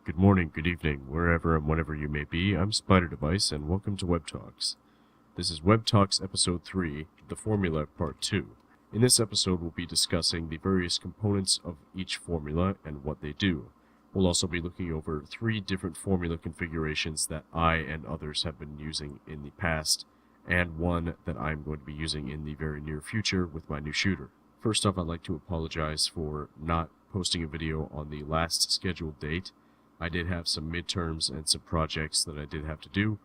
Good morning, good evening, wherever and whenever you may be. I'm SpiderDevice, and welcome to Web Talks. This is Web Talks Episode 3, The Formula Part 2. In this episode, we'll be discussing the various components of each formula and what they do. We'll also be looking over 3 different formula configurations that I and others have been using in the past, and one that I'm going to be using in the very near future with my new shooter. First off, I'd like to apologize for not posting a video on the last scheduled date. I did have some midterms and some projects that I did have to do,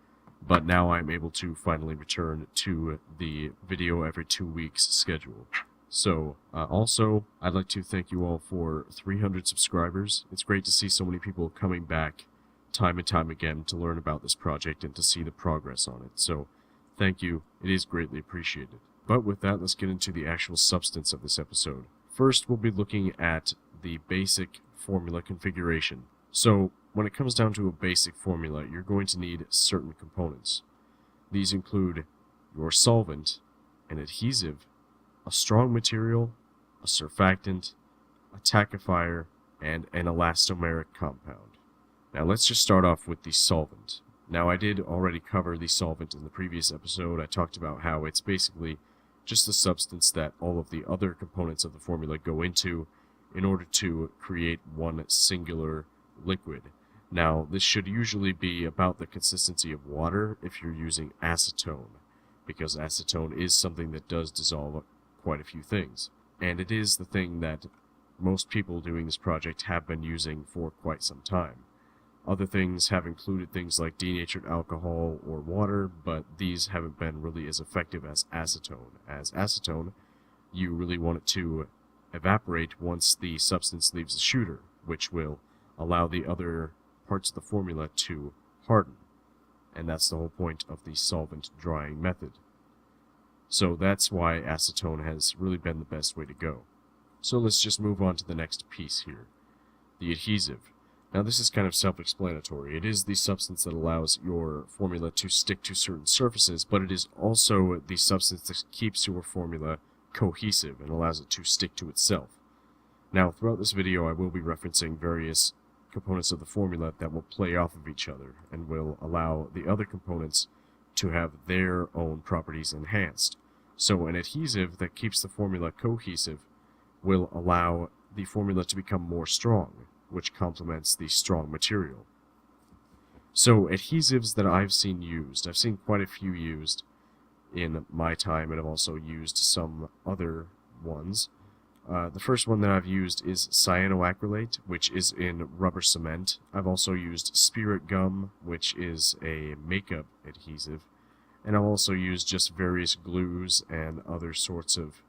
but now I'm able to finally return to the video every 2 weeks schedule. So, also, I'd like to thank you all for 300 subscribers. It's great to see so many people coming back time and time again to learn about this project and to see the progress on it. So, thank you. It is greatly appreciated. But with that, let's get into the actual substance of this episode. First, we'll be looking at the basic formula configuration. So, when it comes down to a basic formula, you're going to need certain components. These include your solvent, an adhesive, a strong material, a surfactant, a tackifier, and an elastomeric compound. Now let's just start off with the solvent. Now I did already cover the solvent in the previous episode. I talked about how it's basically just the substance that all of the other components of the formula go into in order to create one singular liquid. Now, this should usually be about the consistency of water if you're using acetone, because acetone is something that does dissolve quite a few things. And it is the thing that most people doing this project have been using for quite some time. Other things have included things like denatured alcohol or water, but these haven't been really as effective as acetone. As acetone, you really want it to evaporate once the substance leaves the shooter, which will allow the other parts of the formula to harden. And that's the whole point of the solvent drying method. So that's why acetone has really been the best way to go. So let's just move on to the next piece here, the adhesive. Now this is kind of self-explanatory. It is the substance that allows your formula to stick to certain surfaces, but it is also the substance that keeps your formula cohesive and allows it to stick to itself. Now throughout this video I will be referencing various components of the formula that will play off of each other and will allow the other components to have their own properties enhanced. So an adhesive that keeps the formula cohesive will allow the formula to become more strong, which complements the strong material. So adhesives that I've seen used, I've seen quite a few used in my time, and I've also used some other ones. The first one that I've used is cyanoacrylate, which is in rubber cement. I've also used spirit gum, which is a makeup adhesive. And I've also used just various glues and other sorts of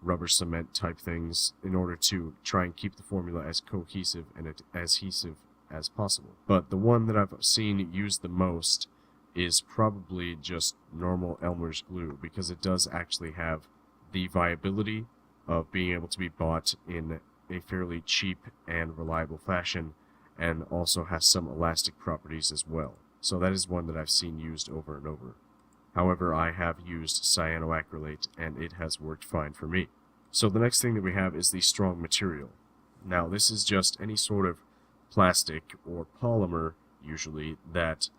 rubber cement type things in order to try and keep the formula as cohesive and adhesive as possible. But the one that I've seen used the most is probably just normal Elmer's glue, because it does actually have the viability of being able to be bought in a fairly cheap and reliable fashion, and also has some elastic properties as well. So that is one that I've seen used over and over. However, I have used cyanoacrylate and it has worked fine for me. So the next thing that we have is the strong material. Now this is just any sort of plastic or polymer, usually, that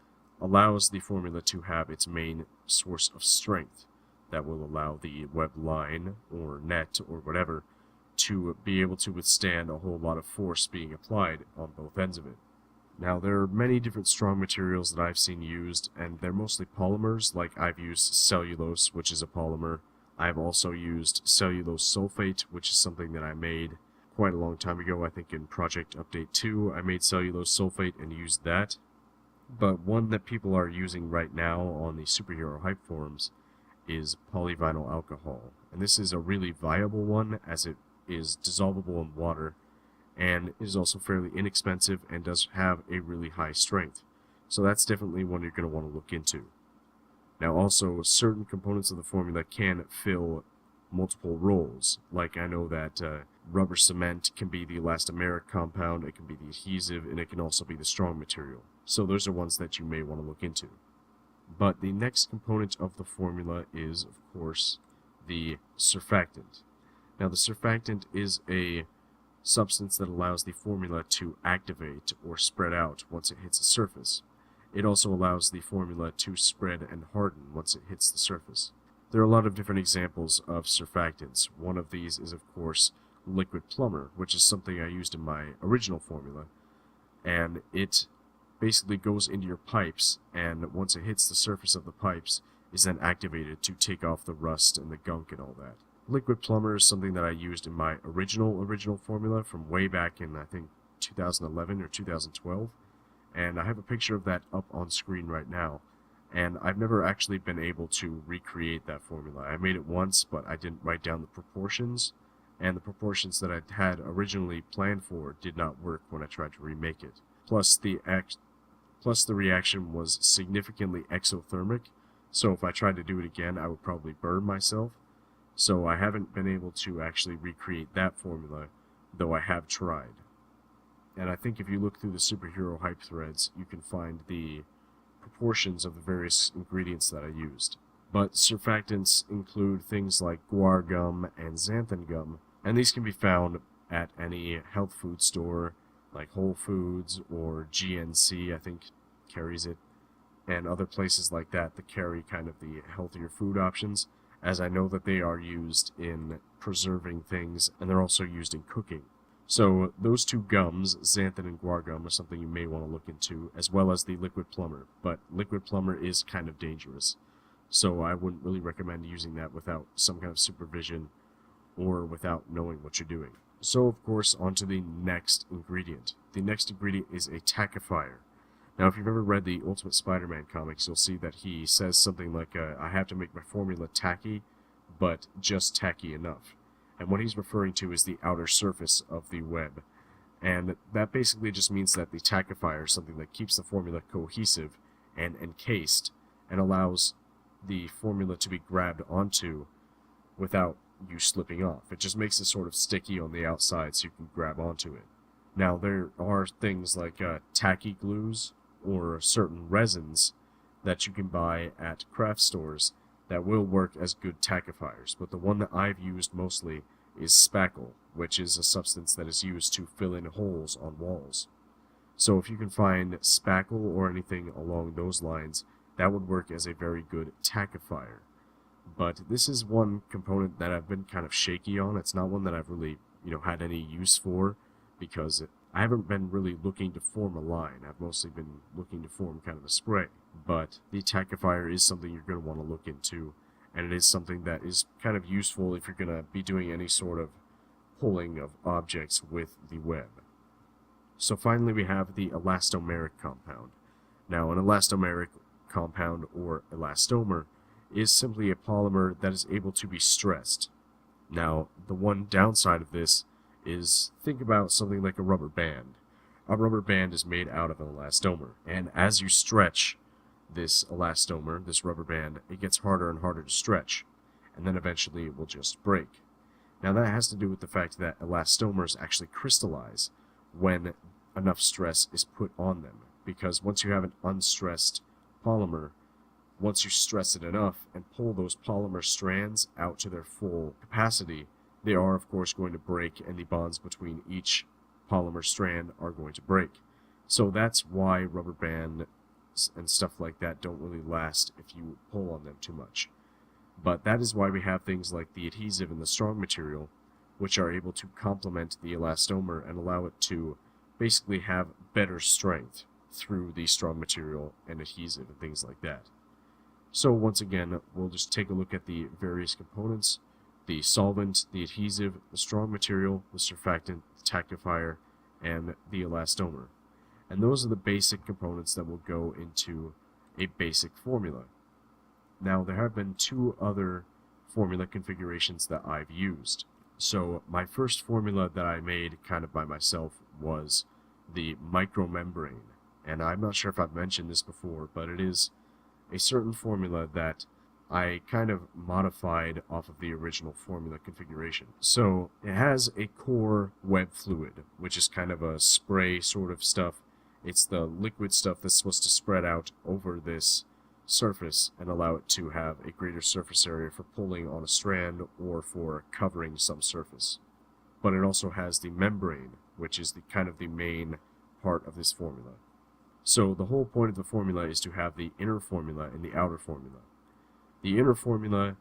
allows the formula to have its main source of strength, that will allow the web line or net or whatever to be able to withstand a whole lot of force being applied on both ends of it. Now there are many different strong materials that I've seen used, and they're mostly polymers. Like I've used cellulose, which is a polymer. I've also used cellulose sulfate, which is something that I made quite a long time ago. I think in Project Update 2 I made cellulose sulfate and used that. But one that people are using right now on the superhero hype forums is polyvinyl alcohol, and this is a really viable one as it is dissolvable in water and is also fairly inexpensive and does have a really high strength. So that's definitely one you're going to want to look into. Now also, certain components of the formula can fill multiple roles. Like I know that rubber cement can be the elastomeric compound, it can be the adhesive, and it can also be the strong material. So those are ones that you may want to look into. But the next component of the formula is, of course, the surfactant. Now the surfactant is a substance that allows the formula to activate or spread out once it hits a surface. It also allows the formula to spread and harden once it hits the surface. There are a lot of different examples of surfactants. One of these is, of course, liquid plumber, which is something I used in my original formula, and it basically goes into your pipes, and once it hits the surface of the pipes, is then activated to take off the rust and the gunk and all that. Liquid plumber is something that I used in my original formula from way back in, I think, 2011 or 2012, and I have a picture of that up on screen right now, and I've never actually been able to recreate that formula. I made it once, but I didn't write down the proportions, and the proportions that I had originally planned for did not work when I tried to remake it. Plus the reaction was significantly exothermic, so if I tried to do it again, I would probably burn myself. So I haven't been able to actually recreate that formula, though I have tried. And I think if you look through the superhero hype threads, you can find the proportions of the various ingredients that I used. But surfactants include things like guar gum and xanthan gum, and these can be found at any health food store like Whole Foods or GNC, I think carries it, and other places like that carry kind of the healthier food options, as I know that they are used in preserving things, and they're also used in cooking. So those two gums, xanthan and guar gum, are something you may want to look into, as well as the liquid plumber. But liquid plumber is kind of dangerous, so I wouldn't really recommend using that without some kind of supervision or without knowing what you're doing. So of course, on to the next ingredient. The next ingredient is a tackifier. Now, if you've ever read the Ultimate Spider-Man comics, you'll see that he says something like, I have to make my formula tacky, but just tacky enough. And what he's referring to is the outer surface of the web. And that basically just means that the tackifier is something that keeps the formula cohesive and encased and allows the formula to be grabbed onto without you slipping off. It just makes it sort of sticky on the outside so you can grab onto it. Now, there are things like tacky glues or certain resins that you can buy at craft stores that will work as good tackifiers, but the one that I've used mostly is spackle, which is a substance that is used to fill in holes on walls. So if you can find spackle or anything along those lines, that would work as a very good tackifier. But this is one component that I've been kind of shaky on. It's not one that I've really, had any use for, because I haven't been really looking to form a line. I've mostly been looking to form kind of a spray. But the tackifier is something you're going to want to look into, and it is something that is kind of useful if you're going to be doing any sort of pulling of objects with the web. So finally we have the elastomeric compound. Now, an elastomeric compound, or elastomer, is simply a polymer that is able to be stressed. Now, the one downside of this is, think about something like a rubber band. A rubber band is made out of an elastomer, and as you stretch this elastomer, this rubber band, it gets harder and harder to stretch, and then eventually it will just break. Now, that has to do with the fact that elastomers actually crystallize when enough stress is put on them, because once you have an unstressed polymer, once you stress it enough and pull those polymer strands out to their full capacity, they are of course going to break, and the bonds between each polymer strand are going to break. So that's why rubber bands and stuff like that don't really last if you pull on them too much. But that is why we have things like the adhesive and the strong material, which are able to complement the elastomer and allow it to basically have better strength through the strong material and adhesive and things like that. So once again, we'll just take a look at the various components: the solvent, the adhesive, the strong material, the surfactant, the tackifier, and the elastomer. And those are the basic components that will go into a basic formula. Now, there have been two other formula configurations that I've used. So my first formula that I made kind of by myself was the micromembrane. And I'm not sure if I've mentioned this before, but it is a certain formula that I kind of modified off of the original formula configuration. So it has a core web fluid, which is kind of a spray sort of stuff. It's the liquid stuff that's supposed to spread out over this surface and allow it to have a greater surface area for pulling on a strand or for covering some surface. but it also has the membrane, which is the kind of the main part of this formula. So the whole point of the formula is to have the inner formula and the outer formula. The inner formula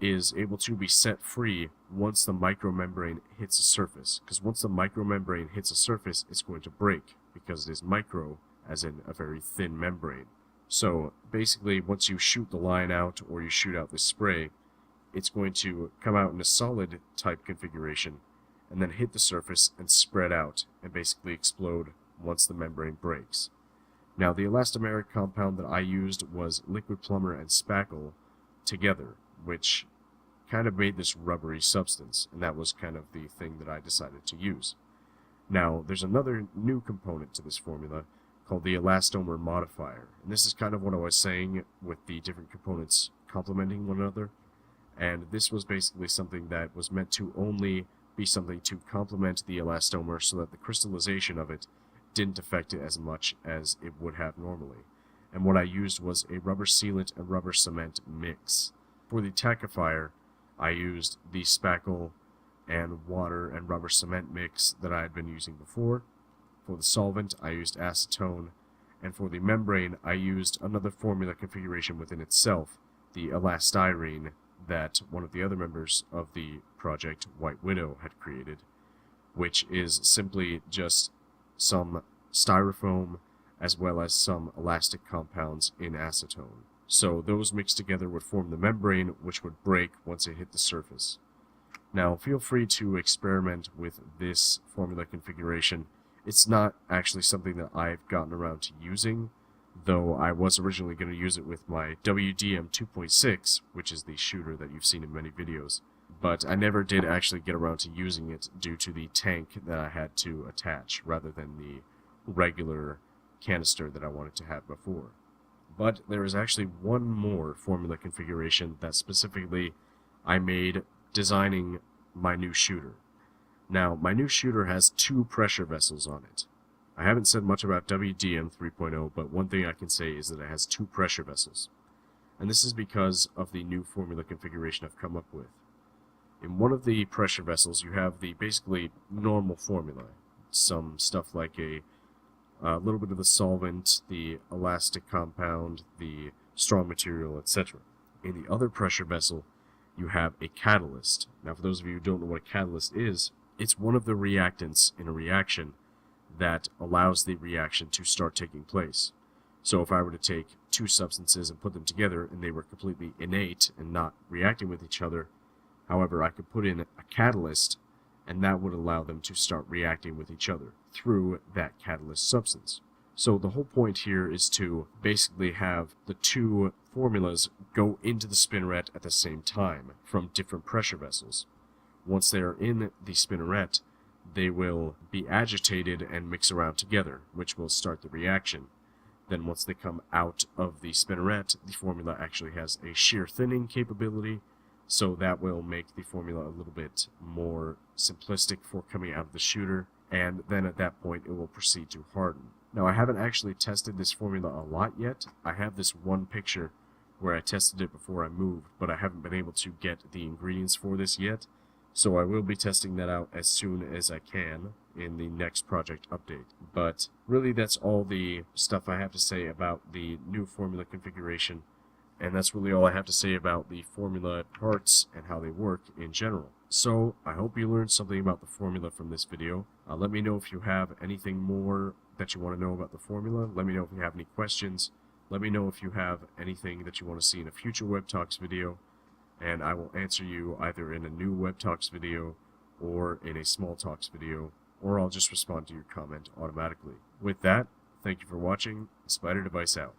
is able to be set free once the micromembrane hits a surface, because once the micromembrane hits a surface, it's going to break, because it is micro, as in a very thin membrane. So basically, once you shoot the line out, or you shoot out the spray, it's going to come out in a solid type configuration, and then hit the surface and spread out, and basically explode once the membrane breaks. Now, the elastomeric compound that I used was liquid plumber and spackle together, which kind of made this rubbery substance, and that was kind of the thing that I decided to use. Now, there's another new component to this formula called the elastomer modifier, and this is kind of what I was saying with the different components complementing one another, and this was basically something that was meant to only be something to complement the elastomer so that the crystallization of it didn't affect it as much as it would have normally. And what I used was a rubber sealant and rubber cement mix. For the tackifier, I used the spackle and water and rubber cement mix that I had been using before. For the solvent, I used acetone, and for the membrane, I used another formula configuration within itself, the elastyrene, that one of the other members of the project, White Widow, had created, which is simply just some styrofoam as well as some elastic compounds in acetone. So those mixed together would form the membrane, which would break once it hit the surface. Now, feel free to experiment with this formula configuration. It's not actually something that I've gotten around to using, though I was originally going to use it with my WDM 2.6, which is the shooter that you've seen in many videos. But I never did actually get around to using it due to the tank that I had to attach, rather than the regular canister that I wanted to have before. But there is actually one more formula configuration that specifically I made designing my new shooter. Now, my new shooter has 2 pressure vessels on it. I haven't said much about WDM 3.0, but one thing I can say is that it has 2 pressure vessels. And this is because of the new formula configuration I've come up with. In one of the pressure vessels, you have the basically normal formula. Some stuff like a little bit of the solvent, the elastic compound, the strong material, etc. In the other pressure vessel, you have a catalyst. Now, for those of you who don't know what a catalyst is, it's one of the reactants in a reaction that allows the reaction to start taking place. So if I were to take 2 substances and put them together and they were completely innate and not reacting with each other, however, I could put in a catalyst and that would allow them to start reacting with each other through that catalyst substance. So the whole point here is to basically have the 2 formulas go into the spinneret at the same time from different pressure vessels. Once they are in the spinneret, they will be agitated and mix around together, which will start the reaction. Then once they come out of the spinneret, the formula actually has a shear thinning capability, so that will make the formula a little bit more simplistic for coming out of the shooter, and then at that point it will proceed to harden. Now, I haven't actually tested this formula a lot yet. I have this one picture where I tested it before I moved, but I haven't been able to get the ingredients for this yet, so I will be testing that out as soon as I can in the next project update. But really, that's all the stuff I have to say about the new formula configuration, and that's really all I have to say about the formula parts and how they work in general. So, I hope you learned something about the formula from this video. Let me know if you have anything more that you want to know about the formula. Let me know if you have any questions. Let me know if you have anything that you want to see in a future Web Talks video, and I will answer you either in a new Web Talks video or in a Small Talks video, or I'll just respond to your comment automatically. With that, thank you for watching. SpiderDevice out.